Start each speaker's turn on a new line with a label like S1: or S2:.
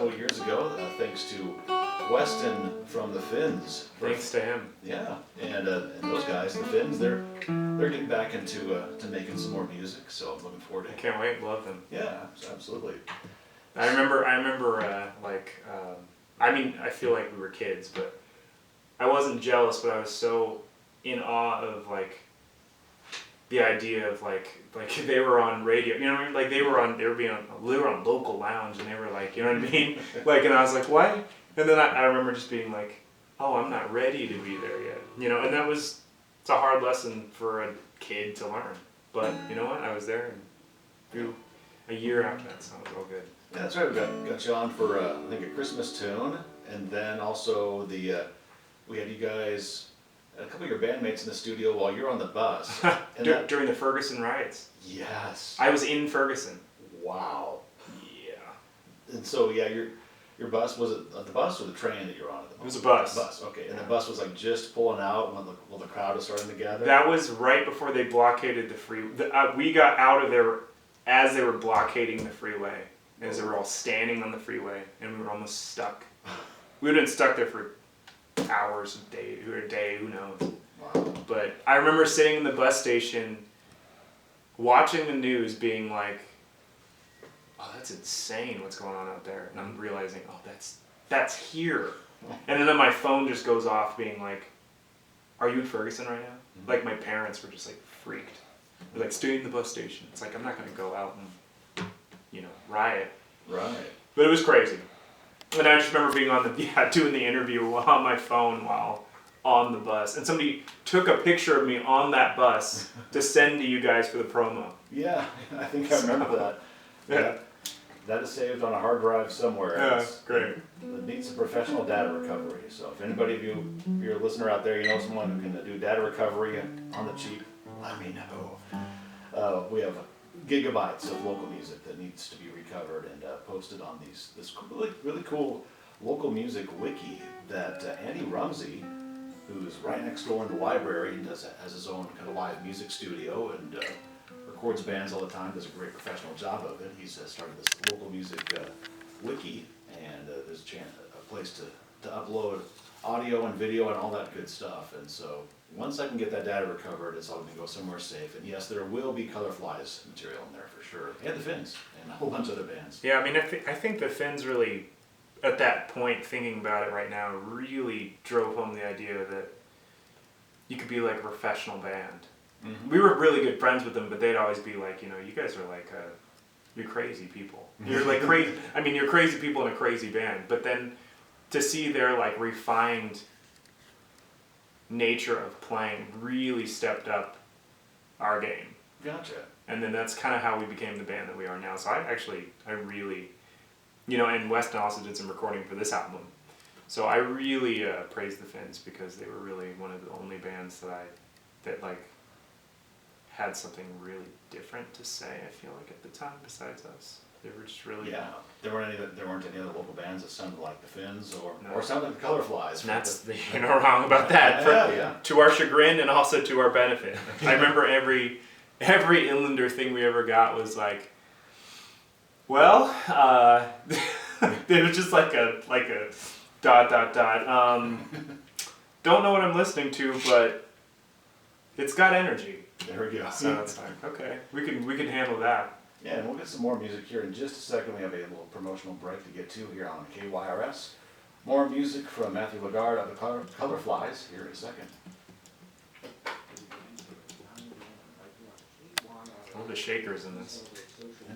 S1: couple years ago, thanks to Weston from the Finns.
S2: Thanks to him.
S1: Yeah, and those guys, the Finns, they're getting back into to making some more music. So I'm looking forward to
S2: I
S1: it.
S2: can't wait. Love them.
S1: Yeah, absolutely.
S2: I remember. I mean, I feel like we were kids, but I wasn't jealous, but I was so in awe of the idea of like they were on radio, you know what I mean? Like they were on local lounge, and they were like, you know what I mean? Like, and I was like, what? And then I remember just being like, oh, I'm not ready to be there yet, you know. And it's a hard lesson for a kid to learn, but you know what? I was there, and grew a year after that, so it was all good.
S1: Yeah, that's right. We got you on for I think a Christmas tune, and then also we had you guys. A couple of your bandmates in the studio while you're on the bus. And
S2: During the Ferguson riots.
S1: Yes.
S2: I was in Ferguson.
S1: Wow.
S2: Yeah.
S1: And so yeah, your bus, was it the bus or the train that you're on at the moment?
S2: It was a bus.
S1: Bus, okay. And the bus was like just pulling out while the crowd was starting to gather?
S2: That was right before they blockaded the freeway. We got out of there as they were blockading the freeway, as they were all standing on the freeway, and we were almost stuck. We would have been stuck there for hours, a day, who knows.
S1: Wow.
S2: But I remember sitting in the bus station watching the news being like, oh, that's insane what's going on out there. And I'm realizing, oh, that's here. And then my phone just goes off being like, are you in Ferguson right now? Mm-hmm. Like my parents were just like freaked. They're like, stay in the bus station. It's like, I'm not going to go out and, riot.
S1: Right.
S2: But it was crazy. And I just remember being doing the interview on my phone while on the bus. And somebody took a picture of me on that bus to send to you guys for the promo.
S1: Yeah, I think I remember that.
S2: Yeah.
S1: That is saved on a hard drive somewhere.
S2: Yeah, great.
S1: It needs some professional data recovery. So if anybody of you, if you're a listener out there, you know someone who can do data recovery on the cheap, let me know. We have gigabytes of local music that needs to be recovered and posted on this really cool local music wiki that Andy Rumsey, who's right next door in the library and has his own kind of live music studio and records bands all the time, does a great professional job of it. He's started this local music wiki, and there's a place to upload audio and video and all that good stuff. And so once I can get that data recovered, it's all going to go somewhere safe. And yes, there will be KYRS material in there for sure, and the Finns, and a whole bunch of other bands.
S2: Yeah, I mean, I think the Finns really, at that point, thinking about it right now, really drove home the idea that you could be like a professional band. Mm-hmm. We were really good friends with them, but they'd always be like, you guys are like, you're crazy people. You're like crazy. I mean, you're crazy people in a crazy band. But then to see their like refined nature of playing really stepped up our game.
S1: Gotcha.
S2: And then that's kind of how we became the band that we are now. So I really, and Weston also did some recording for this album. So I really praise the Finns because they were really one of the only bands that had something really different to say, I feel like, at the time besides us. They were just really...
S1: Yeah, there weren't any other local bands that sounded like the Finns or sounded like the Colorflies.
S2: You're not wrong about that.
S1: Yeah.
S2: To our chagrin and also to our benefit. I remember every Inlander thing we ever got was like, well, it was just like a ... Don't know what I'm listening to, but it's got energy.
S1: There we go.
S2: So it's like, okay, we can handle that.
S1: Yeah, and we'll get some more music here in just a second. We have a little promotional break to get to here on KYRS. More music from Matthew Lagarde of the Colorflies here in a second.
S2: All the shakers in this.
S1: Yeah.